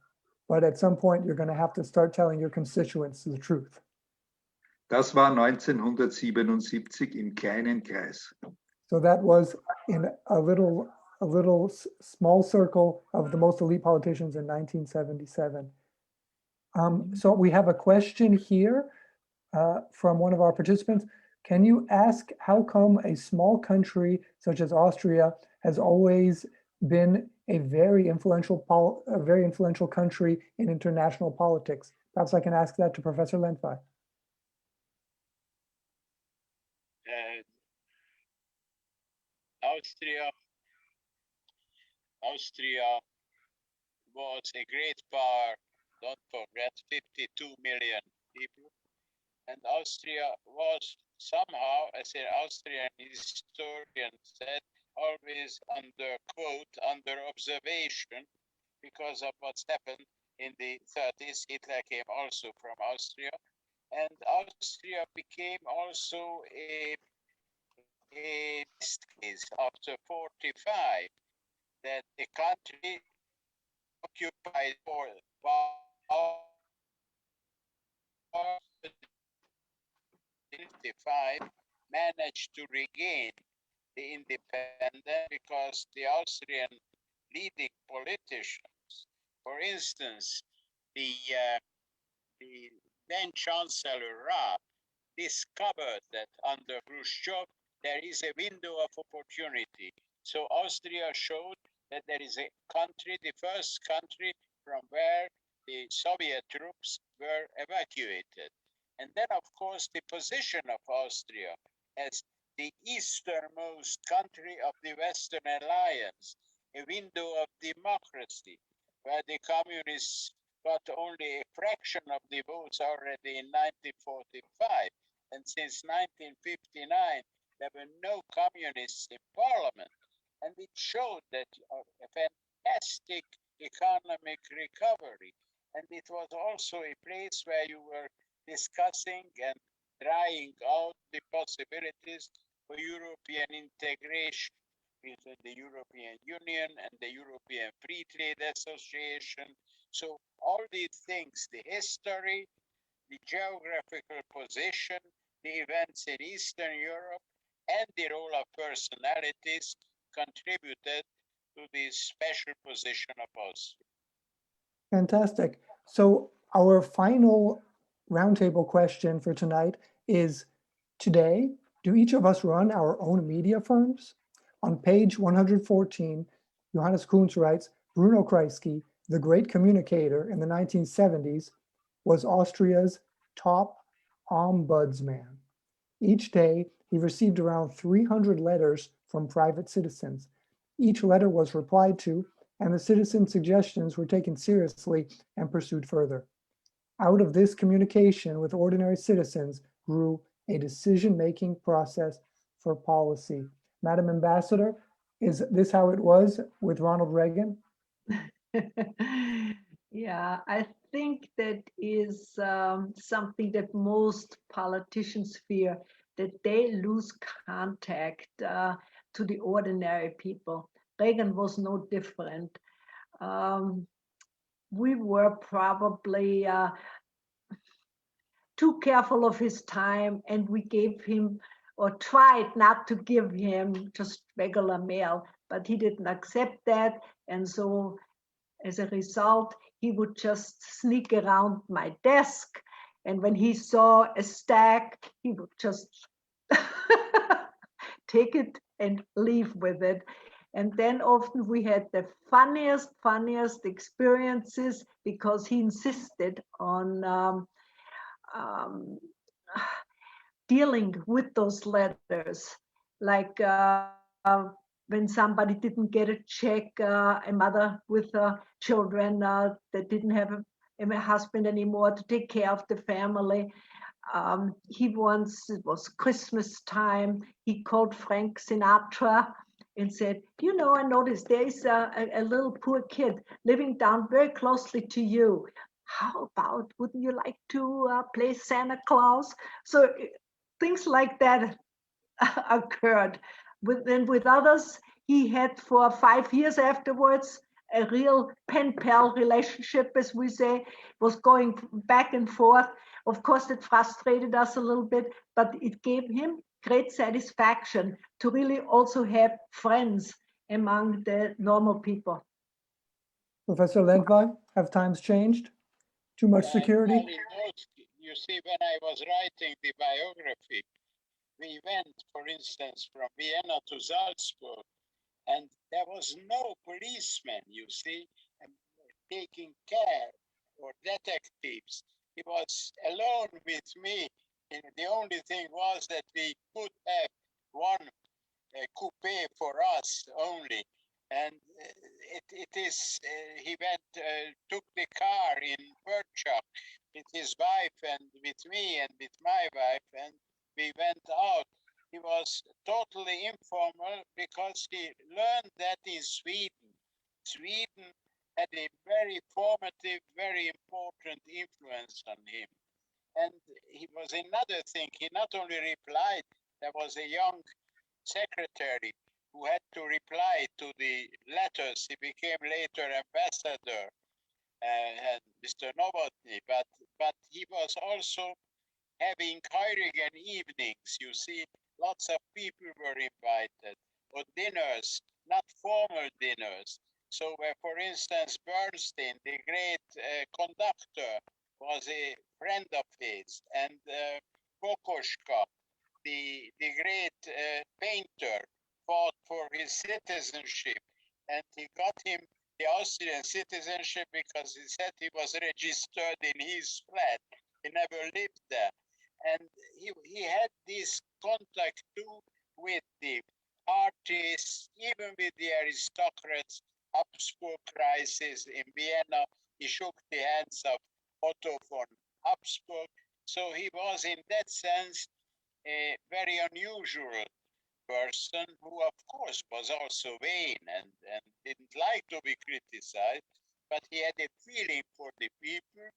but at some point you're going to have to start telling your constituents the truth.
Das war 1977 im kleinen Kreis.
So that was in a little small circle of the most elite politicians in 1977. So we have a question here from one of our participants. Can you ask how come a small country such as Austria has always been a very influential country in international politics? Perhaps I can ask that to Professor Lendvai.
Austria was a great power, don't forget, 52 million people. And Austria was somehow, as an Austrian historian said, always under, quote, under observation because of what's happened in the 30s. Hitler came also from Austria. And Austria became also a test case after 45, that the country occupied for 55 managed to regain the independence because the Austrian leading politicians, for instance, the then Chancellor Raab, discovered that under Khrushchev there is a window of opportunity. So Austria showed that there is a country, the first country from where the Soviet troops were evacuated. And then, of course, the position of Austria as the easternmost country of the Western Alliance a window of democracy, where the communists got only a fraction of the votes already in 1945. And since 1959, there were no communists in parliament. And it showed that a fantastic economic recovery. And it was also a place where you were discussing and trying out the possibilities for European integration between the European Union and the European Free Trade Association. So all these things, the history, the geographical position, the events in Eastern Europe, and the role of personalities contributed to this special position of Austria.
Fantastic. So our final roundtable question for tonight is, today, do each of us run our own media firms? On page 114, Johannes Kunz writes, Bruno Kreisky, the great communicator in the 1970s, was Austria's top ombudsman. Each day, he received around 300 letters from private citizens. Each letter was replied to, and the citizens' suggestions were taken seriously and pursued further. Out of this communication with ordinary citizens grew a decision-making process for policy. Madam Ambassador, is this how it was with Ronald Reagan?
Yeah, I think that is something that most politicians fear, that they lose contact to the ordinary people. Reagan was no different. We were probably too careful of his time, and we gave him, or tried not to give him, just regular mail, but he didn't accept that. And so as a result, he would just sneak around my desk. And when he saw a stack, he would just take it and leave with it. And then often we had the funniest experiences, because he insisted on dealing with those letters. Like when somebody didn't get a check, a mother with children that didn't have a husband anymore to take care of the family. He once, it was Christmas time, he called Frank Sinatra and said, you know, I noticed there is a little poor kid living down very closely to you. How about, wouldn't you like to play Santa Claus? So things like that occurred. With others, he had for 5 years afterwards a real pen pal relationship, as we say, was going back and forth. Of course, it frustrated us a little bit, but it gave him great satisfaction to really also have friends among the normal people.
Professor Lendvai, have times changed? Too much security?
You see, when I was writing the biography, we went, for instance, from Vienna to Salzburg, and there was no policeman, you see, taking care, or detectives. He was alone with me. And the only thing was that we could have one coupe for us only. And he took the car in Birchak with his wife and with me and with my wife, and we went out. He was totally informal because he learned that in Sweden. Sweden had a very formative, very important influence on him. And he was another thing. He not only replied, there was a young secretary who had to reply to the letters. He became later ambassador, and Mr. Novotny, but he was also having Heurigen evenings. You see, lots of people were invited, or dinners, not formal dinners. So for instance, Bernstein, the great conductor, was a friend of his, and Kokoschka, the great painter, fought for his citizenship, and he got him the Austrian citizenship because he said he was registered in his flat. He never lived there. And he had this contact too with the artists, even with the aristocrats, Habsburg crisis in Vienna, he shook the hands of Otto von Habsburg. So he was, in that sense, a very unusual person who, of course, was also vain and didn't like to be criticized, but he had a feeling for the people,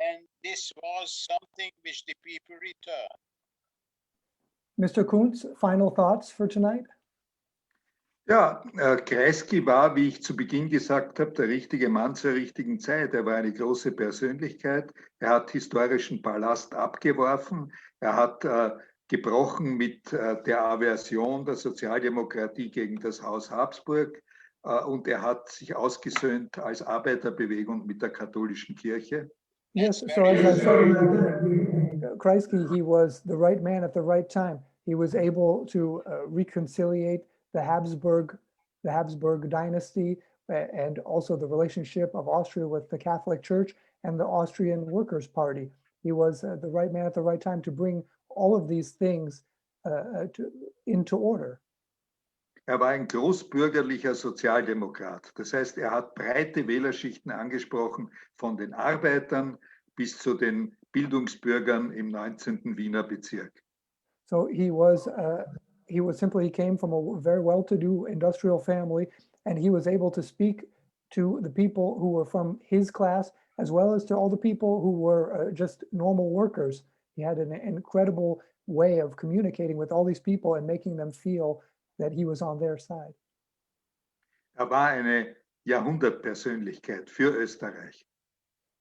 and this was something which the people returned.
Mr. Kunz, final thoughts for tonight?
Ja, Kreisky war, wie ich zu Beginn gesagt habe, der richtige Mann zur richtigen Zeit. Er war eine große Persönlichkeit. Er hat historischen Ballast abgeworfen. Er hat gebrochen mit der Aversion der Sozialdemokratie gegen das Haus Habsburg. Und er hat sich ausgesöhnt als Arbeiterbewegung mit der katholischen Kirche.
Yes, so as I said in the beginning, Kreisky, he was the right man at the right time. He was able to reconciliate the Habsburg dynasty and also the relationship of Austria with the Catholic Church and the Austrian Workers' Party. He was the right man at the right time to bring all of these things into order.
Er war ein großbürgerlicher Sozialdemokrat. Das heißt, er hat breite Wählerschichten angesprochen, von den Arbeitern bis zu den Bildungsbürgern im 19. Wiener Bezirk.
So he came from a very well-to-do industrial family, and he was able to speak to the people who were from his class, as well as to all the people who were just normal workers. He had an incredible way of communicating with all these people and making them feel that he was on their side.
Er war eine Jahrhundertpersönlichkeit für Österreich.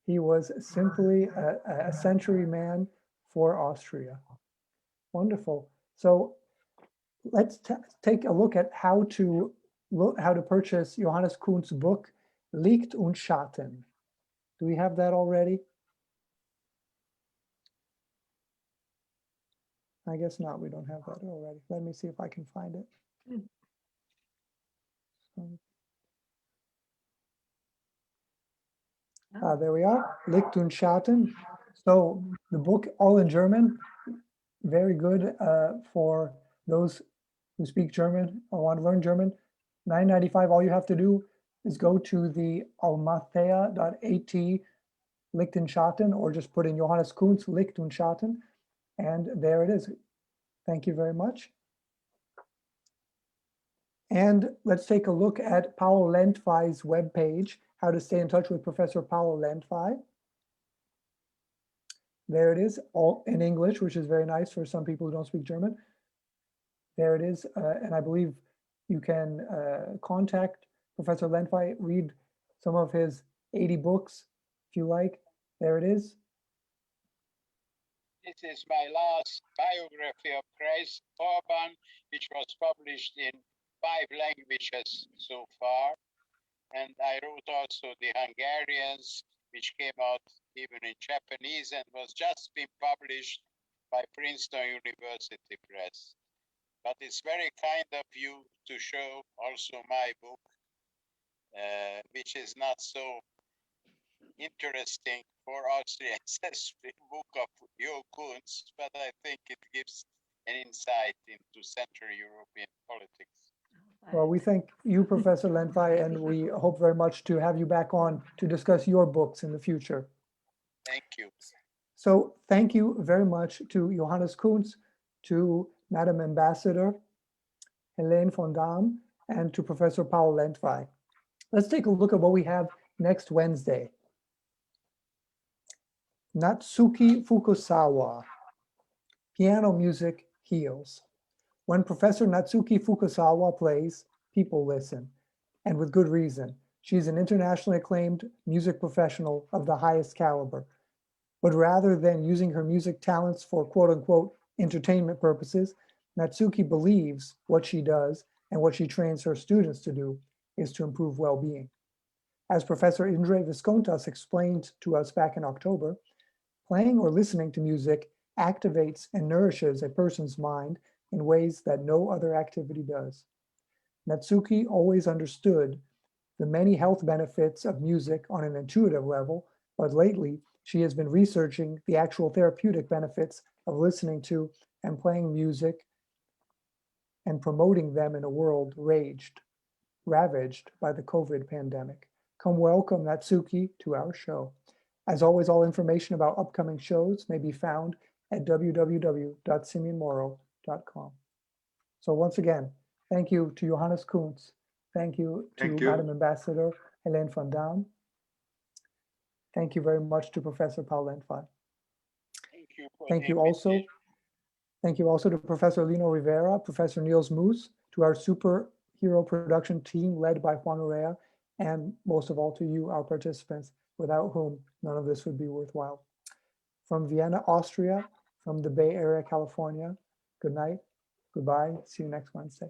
He was simply a century man for Austria. Wonderful. So let's take a look at how to purchase Johannes Kunz's book, Licht und Schatten. Do we have that already? I guess not, we don't have that already. Let me see if I can find it. There we are, Licht und Schatten. So the book, all in German, very good for those who speak German or want to learn German. $9.95, all you have to do is go to the almathea.at Licht und Schatten, or just put in Johannes Kunz, Licht und Schatten, and there it is. Thank you very much. And let's take a look at Paul Lendvai's webpage, how to stay in touch with Professor Paul Lendvai. There it is, all in English, which is very nice for some people who don't speak German. There it is, and I believe you can contact Professor Lendvai, read some of his 80 books, if you like. There it is.
This is my last biography of Kreis Orban, which was published in 5 languages so far. And I wrote also the Hungarians, which came out even in Japanese and was just been published by Princeton University Press. But it's very kind of you to show also my book, which is not so interesting for Austrians as the book of Johannes Kunz, but I think it gives an insight into Central European politics.
Well, we thank you, Professor Lendvai, and we hope very much to have you back on to discuss your books in the future.
Thank you.
So thank you very much to Johannes Kunz, to Madam Ambassador Helene von Damm, and to Professor Paul Lendvai. Let's take a look at what we have next Wednesday. Natsuki Fukusawa, piano music heals. When Professor Natsuki Fukusawa plays, people listen, and with good reason. She's an internationally acclaimed music professional of the highest caliber. But rather than using her music talents for quote unquote entertainment purposes, Natsuki believes what she does and what she trains her students to do is to improve well-being. As Professor Indre Viscontas explained to us back in October, playing or listening to music activates and nourishes a person's mind in ways that no other activity does. Natsuki always understood the many health benefits of music on an intuitive level, but lately she has been researching the actual therapeutic benefits of listening to and playing music and promoting them in a world ravaged by the COVID pandemic. Come welcome Natsuki to our show. As always, all information about upcoming shows may be found at www.simeonmoro.com. So once again, thank you to Johannes Kunz. Thank you to
Thank you.
Madam Ambassador Helene von Damm. Thank you very much to Professor Paul Lendvai.
Thank you.
Thank you also. Thank you also to Professor Lino Rivera, Professor Niels Moos, to our superhero production team led by Juan Urrea, and most of all to you, our participants, without whom none of this would be worthwhile. From Vienna, Austria, from the Bay Area, California, good night, goodbye, see you next Wednesday.